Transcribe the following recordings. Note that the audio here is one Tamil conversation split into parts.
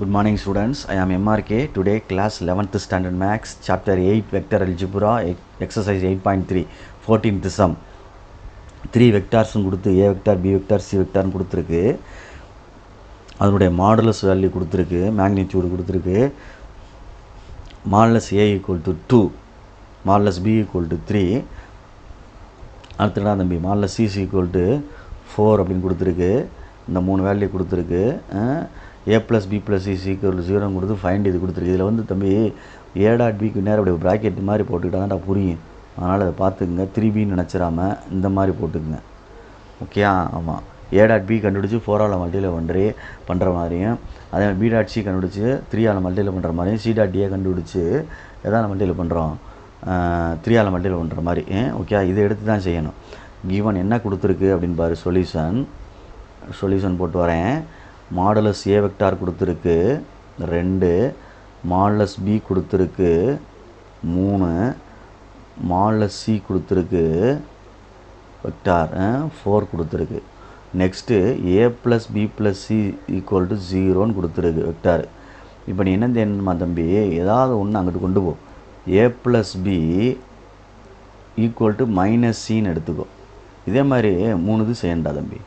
Good morning students, I am MRK. Today class 11th standard max chapter 8 vector algebra exercise 8.3 14th sum 3 vectors கொடுத்து a vector b vector c vector கொடுத்துருக்கு. அதனுடைய மாடுலஸ் வேல்யூ கொடுத்துருக்கு, மேக்னிடியூட் கொடுத்துருக்கு. Modulus a equal to 2, modulus b equal to 3. அடுத்தடா தம்பி மாடுலஸ் c equal to 4 அப்படின்னு கொடுத்துருக்கு. இந்த மூணு வேல்யூ கொடுத்துருக்கு. a plus b plus c equal to 0 கொடுத்து ஃபைண்ட் இது கொடுத்துருக்கு. இதில் வந்து தம்பி a டாட் பிக்கு நேரம் அப்படி ப்ராக்கெட் மாதிரி போட்டுக்கிட்டா தான் புரியும். அதனால் அதை பார்த்துக்குங்க. 3bன்னு நினச்சிடாம இந்த மாதிரி போட்டுக்குங்க. ஓகே, ஆமாம். a டாட் b கண்டுபிடிச்சி 4ஆல் மல்டியில் பண்ணுற மாதிரியும், அதே மாதிரி b டாட் c கண்டுபிடிச்சி 3ஆல் மல்டியில் பண்ணுற மாதிரியும், c டாட் a கண்டுபிடிச்சி எதாவது மல்டியில் பண்ணுறோம் 3ஆல் மல்டியில் பண்ணுற மாதிரி. ஓகே, இதை எடுத்து தான் செய்யணும். கிவன் என்ன கொடுத்துருக்கு அப்படின்னு பாரு. சொல்யூஷன் போட்டு வரேன். மாடுலஸ் a வெக்டார் கொடுத்துருக்கு 2, மாடுலஸ் b கொடுத்துருக்கு 3, மாடுலஸ் c கொடுத்துருக்கு வெக்டார் 4 கொடுத்துருக்கு. Next a plus b plus c equal to 0ன்னு கொடுத்துருக்கு வெக்டார். இப்போ நீ என்ன தெரியுமா தம்பி, ஏதாவது ஒன்று அங்கிட்டு கொண்டு போ. a plus b equal to minus சின்னு எடுத்துக்கோ. இதே மாதிரி 3 இது செய்யணும்டா தம்பி,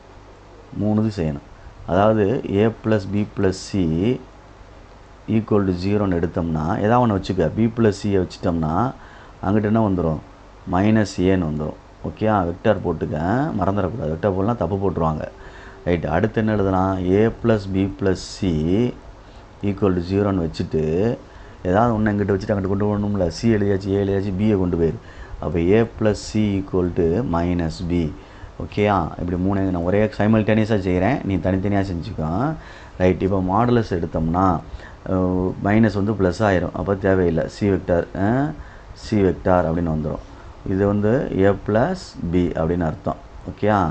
3 இது செய்யணும். அதாவது a plus b plus c equal to 0ன்னு எடுத்தோம்னா ஏதாவது ஒன்று வச்சுக்க. b ப்ளஸ் சியை வச்சுட்டோம்னா அங்கிட்ட என்ன வந்துடும், மைனஸ் ஏன்னு வந்துடும். ஓகே, வெக்டார் போட்டுக்க, மறந்துடக்கூடாது. வெக்டார் போடலாம் தப்பு போட்டுருவாங்க. ரைட்டு, அடுத்து என்ன எழுதலாம், a plus b plus c equal to 0ன்னு வச்சுட்டு ஏதாவது ஒன்று எங்கிட்ட வச்சுட்டு அங்கிட்ட கொண்டு போகணும்ல. c எழுதியாச்சு, a எழுதியாச்சு, பியை கொண்டு போயிரு. அப்போ a plus c equal to minus b. ஓகேயா, இப்படி 3 நான் ஒரே சைமல்டேனியஸாக செய்கிறேன், நீ தனித்தனியாக செஞ்சுக்கோ. ரைட், இப்போ மாடுலஸ் எடுத்தோம்னா மைனஸ் வந்து ப்ளஸ் ஆயிரும். அப்போ தேவையில்லை, சி வெக்டார் அப்படின்னு வந்துடும். இது வந்து a ப்ளஸ் b அப்படின்னு அர்த்தம். ஓகேயா,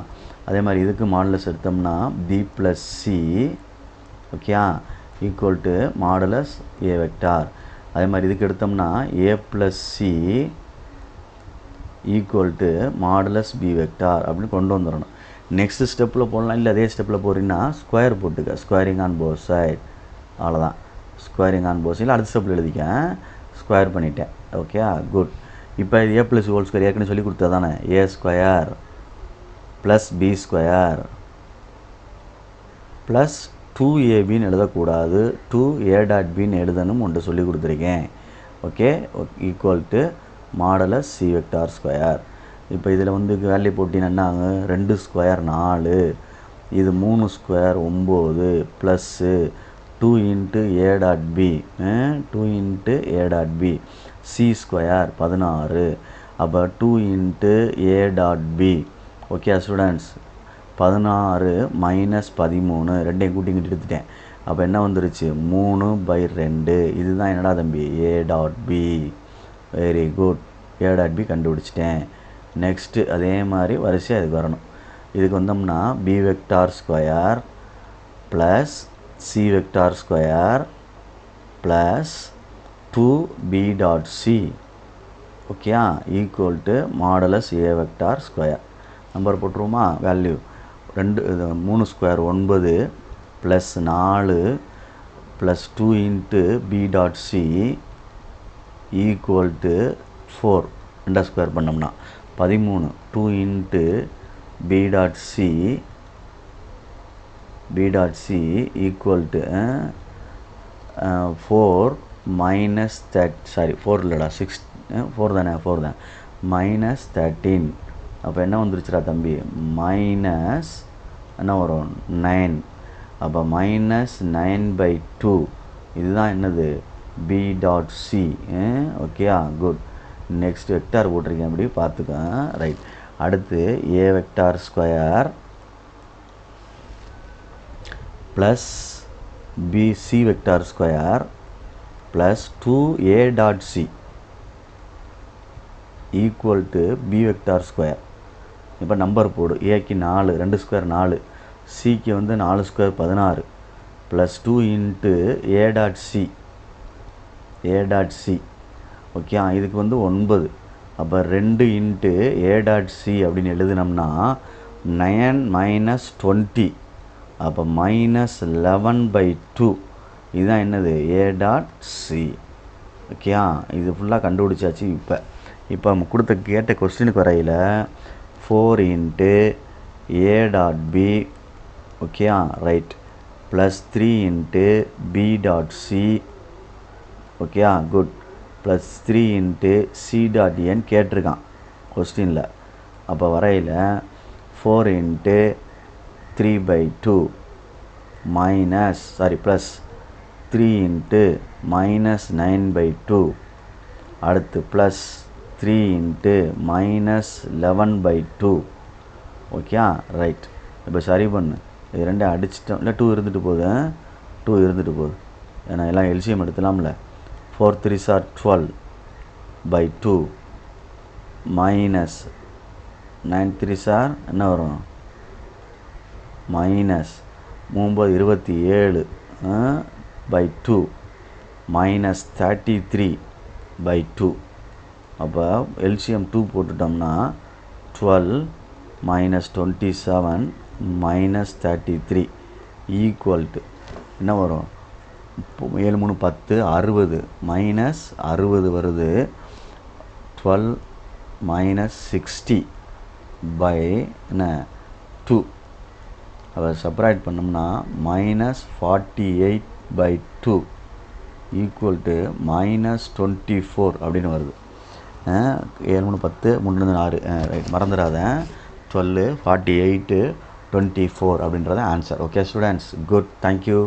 அதே மாதிரி இதுக்கு மாடுலஸ் எடுத்தோம்னா b ப்ளஸ் c ஓகேயா equal to modulus a vector. அதே மாதிரி இதுக்கு எடுத்தோம்னா a plus c equal to modulus b vector அப்படின்னு கொண்டு வந்துடணும். நெக்ஸ்ட் ஸ்டெப்பில் போடலாம், இல்லை அதே ஸ்டெப்பில் போகிறீங்கன்னா ஸ்கொயர் போட்டுக்க, ஸ்கொயரிங் ஆன் போத் சைட். அவ்வளோதான், ஸ்கொயரிங் ஆன் போத் சைடில் அடுத்த ஸ்டெப்பில் எழுதிக்கேன், ஸ்கொயர் பண்ணிட்டேன். Okay, good. இப்போ இது a ப்ளஸ் ஹோல் ஸ்கொயர் ஏற்கனவே சொல்லி கொடுத்தா தானே, a square plus b square plus 2abன்னு எழுதக்கூடாது, 2a டாட் பின்னு எழுதணும் ஒன்று சொல்லி கொடுத்துருக்கேன். Okay, equal to modulus C vector square. இப்போ இதில் வந்து வேல்யூ போட்டிங்கன்னா 2 ஸ்கொயர் 4, இது 3 square 9 plus 2 into A dot B, 2 into A dot B, C square 16. அப்போ 2 into A dot B. Okay students, 16 minus 13, ரெண்டையும் கூட்டி இங்கிட்டு எடுத்துட்டேன். அப்போ என்ன வந்துருச்சு, 3/2. இதுதான் என்னடா தம்பி A dot B. Very good, A dot B கண்டுபிடிச்சிட்டேன். நெக்ஸ்ட்டு அதே மாதிரி வரிசையாக இதுக்கு வரணும். இதுக்கு வந்தோம்னா B vector square plus C vector square plus 2b dot C ஓகேயா equal to modulus A vector square. Number போட்டுருவோமா, value 3 square 9 plus 4 plus 2 into B dot C equal to 4. 2 square பண்ணோம்னா 13. 2 into B dot C equal to 4 minus 4 இல்லைடா 6, 4 தானே, 4 தான், மைனஸ் 13. அப்போ என்ன வந்துருச்சுடா தம்பி, மைனஸ் என்ன வரும் 9. அப்போ மைனஸ் 9/2. இதுதான் என்னது b டாட் சி. ஓகேயா, குட். நெக்ஸ்ட் வெக்டார் போட்டிருக்கேன், அப்படி பார்த்துக்க. ரைட், அடுத்து a vector square plus C vector square plus 2a dot C equal to b vector square. இப்போ நம்பர் போடு. ஏக்கு 4, 2 ஸ்கொயர் 4, சிக்கு வந்து 4 square 16 plus 2 into A dot C okay, இதுக்கு வந்து 9. அப்போ 2 இன்ட்டு ஏ டாட் சி அப்படின்னு எழுதினோம்னா 9 மைனஸ் 20. அப்போ மைனஸ் 11/2 இதுதான் என்னது ஏ டாட் சி. ஓகேயா, இது ஃபுல்லாக கண்டுபிடிச்சாச்சு. இப்போ நம்ம கேட்ட கொஸ்டினுக்கு வரையில் 4 இன்ட்டு ஏ டாட் பி, ஓகேயா right, plus 3 into B dot C, ஓகேயா good, plus 3 into C dot என் கேட்டிருக்கான் கொஸ்டினில். அப்போ வரையில் 4 இன்ட்டு 3/2 ப்ளஸ் 3 இன்ட்டு -9/2, அடுத்து ப்ளஸ் 3 இன்ட்டு -11/2. ஓகேயா ரைட். இப்போ சரி பண்ணு, இது ரெண்டும் அடிச்சிட்டோம். இல்லை 2 இருந்துட்டு போகுது, 2 இருந்துட்டு போகுது, ஏன்னா எல்லாம் எல்சிஎம் எடுத்துலாம்ல. 4 3s are 12/2 minus 9 3s are என்ன வரும், மைனஸ் 27/2 மைனஸ் 33/2. அப்போ LCM 2 போட்டுட்டோம்னா 12 minus 27 minus 33 equal to என்ன வரும், 7 3 10 60 மைனஸ் 60 வருது, 12 மைனஸ் 60 பை என்ன 2. அதை செப்பரேட் பண்ணோம்னா -48/2 ஈக்குவல் டு -24 அப்படின்னு வருது. 7 3 10 3 6 ரைட், மறந்துடாத. 12 48 24 அப்படின்றத answer. Okay students, good, thank you.